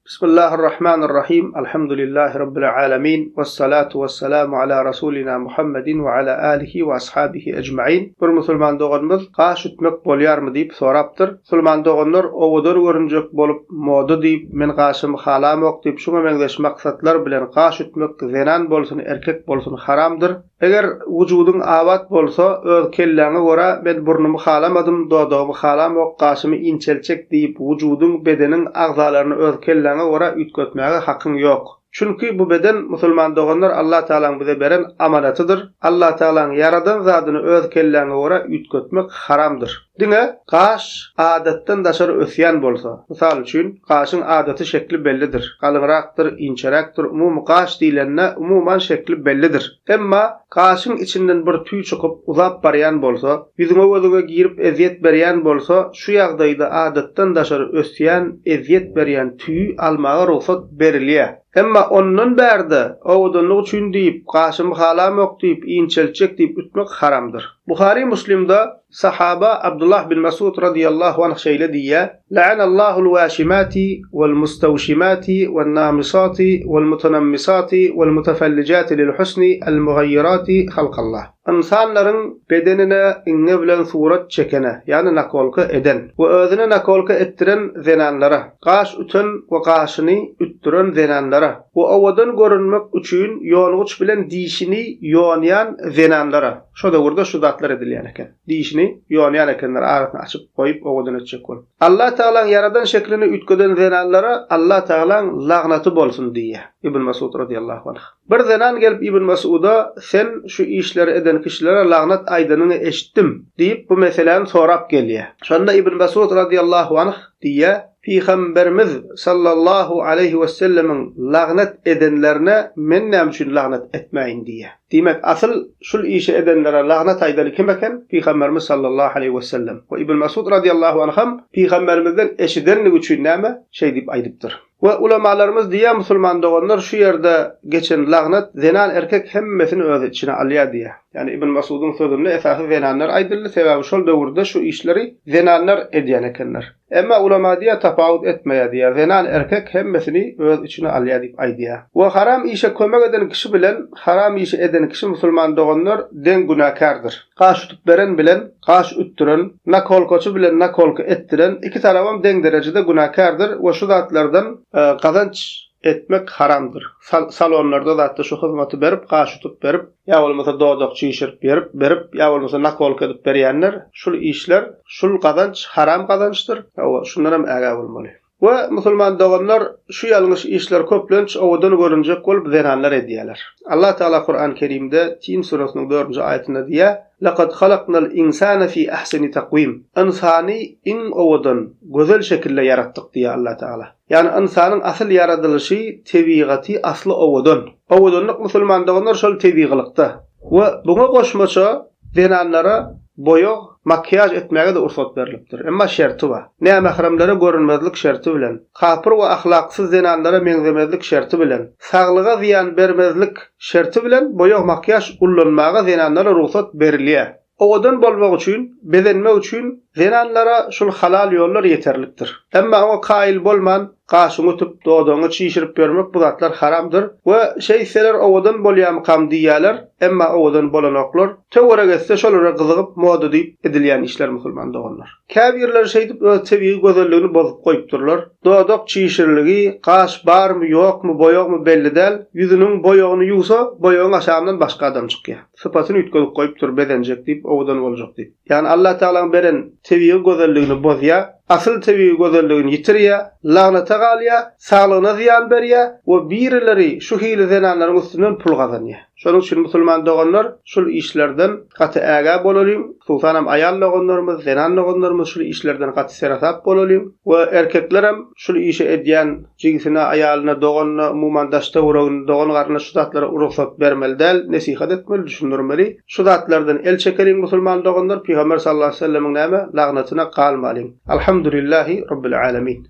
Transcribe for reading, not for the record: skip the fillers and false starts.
Bismillahirrahmanirrahim. Elhamdülillahi Rabbil alemin. Vessalatu vesselamu ala Rasulina Muhammedin ve ala alihi ve ashabihi ecmaîn. Bir musulman doganymyz gaş ütmek bolýarmy diýip sorapdyr. Musulman doganlar owodor görünjek bolup moda diýip men gaşymy halamok diýip şoňa meňzeş maksatlar bilen gaş ütmek zenan bolsun, erkek bolsun haramdyr. Eger wujudun awat bolsa, öz kelläňe görä men burnumy halamadym, dodogy halamok, gaşymy inçelçek diýip wujudun, bedenin agzalaryny öz kelläňe görä ütgetmäge hakyň ýok. Çünki bu beden musulman doganlar Allah Taala'nın bize beren amanatydyr. Allah Taala'nın yaradan zadyny öz kelläňe görä ütgetmek haramdyr. Diňe gaş adatdan daşary ösýän bolsa, mysal üçin gaşyň adaty şekli bellidir. Galynrakdyr, inçerekdir. Umumy gaş diýilende umuman şekli bellidir. Emma gaşyň içinden bir tüý çykyp uzap barýan bolsa, ýüzüňe gözüňe girip eziýet berýän bolsa, şu ýagdaýda adatdan daşary ösýän, eziýet berýän tüý almaga ruhsat berilýär. Emma ondan bärde owdunlyk üçin diýip, gaşymy halamok diýip, inçelçek diýip ütmek haramdyr. Buhari Müslim'de sahaba Abdullah bin Mesud radiyallahu anh şeýle diýär: "La'anallahu'l washimati vel mustawshimati ven namisati vel mutanammisati vel mutafallijati lil husni el mughayyirati halqallah." İnsanlaryň bedenine iňe bilen surat çekene, ýani nakolka eden we özüne nakolka etdiren zenanlara, gaş üten we gaşyny ütdiren zenanlara, we owadan görünmek üçin ýolguç bilen dişini ýonýan zenanlara. Şo döwürde şu zatlar edilýän eken. Dişini ýonýan ekenler arasyny açyp goýup owadan etjek bol. Allah Taala'nın yaradan şeklini ütkeden zenanlara Allah Taala'nın lagnaty bolsun diýär İbn Mesud radiyallahu anh. Bir zenan gelip İbn Mesud'a sen şu işleri eden kişilere lagnat aýdynyny eşitdim diýip bu meseleni sorap gelýär. Şonda İbn Mesud radiyallahu anh diýär: Peygamberimiz sallallahu aleyhi ve sellemin lagnat edenlerine men näme üçin lagnat etmeyin diye. Demek asıl şul işi edenlere lagnat aýdany kim eken? Peygamberimiz sallallahu aleyhi ve sellem. Ve İbn Mesud radiyallahu anh hem Peygamberimizden eşidenlik üçin näme şey diýip aýdypdyr. Ve ulemalarımız diye musulman doganlar şu yerde geçen lagnat zenan erkek hemmesini öz içine alýar diye. Yani İbn Mesud'un sözünde esasy zenanlar aýdyldy, sebäbi şol döwürde şu işleri zenanlar edýän ekenler. Emma ulema diye tafawut etmeýär diye. Zenan erkek hemmesini öz içine alýar diýip aýdýar. We haram işe kömek eden kişi bilen haram işe eden kişi musulman doganlar den günakardyr. Gaş tutup beren bilen gaş ütdiren, nakolkoçy bilen nakolka etdiren iki tarafam den derejede günakardyr we şu zatlardan kazanç etmek haramdır. Salonlarda da şu hyzmaty berip, gaş tutup berip, ýa bolmasa dodok çyşyryp berip, ýa bolmasa nakolka edip berýänler, şul işler, şul kazanç haram kazançdyr. Şundan hem äga bolmaly. Ve musulman doganlar şu ýalňyş işler köplenç owadan görünjek bolup zenanlar edýärler. Allah Taala Kur'an-ı Kerimde Tin surasının 4-nji aýatynda diýär: "Laqad halaqnal insana fi ahsani taqwim." İnsany iň owadan gözel şekilde yaratdyk diýär Allah Taala. Yani insanyň asl yaradylışy, tebigaty asly owadan. Owadanlyk musulman doganlar şol tebigalykda. We buňa goşmaça zenanlara boýok, makyaj etmäge de ursat berilipdir. Emma şerti var. Näme haramlara görünmezlik şerti bilen, kapır we ahlaksyz zenanlara meňzemezlik şerti bilen, saglyga ziýan bermezlik şerti bilen boýok makyaj ullanmaga zenanlara ruhsat berilýär. Owadan bolmak üçin, bezenmek üçin zenanlara şol halal ýollar ýeterlikdir. Emma o kail bolman, gaşyny tutup dodoňy çyşyryp bermek bu zatlar haramdyr we şeýseler owadan bolýan kam diýýärler. Emma owadan bolanoklar töwere gelse şolara gyzygyp moda diýip edilýän işler musulman doganlar. Käbirler şey diýip öz tebii gözelligini bozup goýupdyrlar. Dodok çyşyrlygy, gaş barmy ýokmy, boýokmy belli däl. Ýüzüniň boýogyny ýuwsa, boýogyň aşagyndan başga adam çykýar. Sypatyny ütgedip goýupdyr bedenjek diýip owadan boljak diýip. Yani Allah Taala'nın beren tebii gözelligini bozýar. Asıl tebii gözelligini ýitirýär, lagnata galýar, saglygyna ziýan berýär we birileri şu hili zenanlaryň üstünden pul gazanýar. Şonuň üçin musulman doganlar şol işlerden gaty äga bolalym, sultanam aýal doganlarymyz, zenan doganlarymyz şol işlerden gaty serasap bolalym we erkekler hem şol işi edýän jinsine, aýalyna, doganyna, umuman daşda uragyn dogan garna şu zatlara ruhsat bermeli däl, nesihat etmeli, düşündirmeli. Şu zatlardan el çekelim musulman doganlar, Peygamber sallallahu aleyhi ve sellemin näme lagnatyna galmalyň. Elhamdülillahi Rabbil alemin.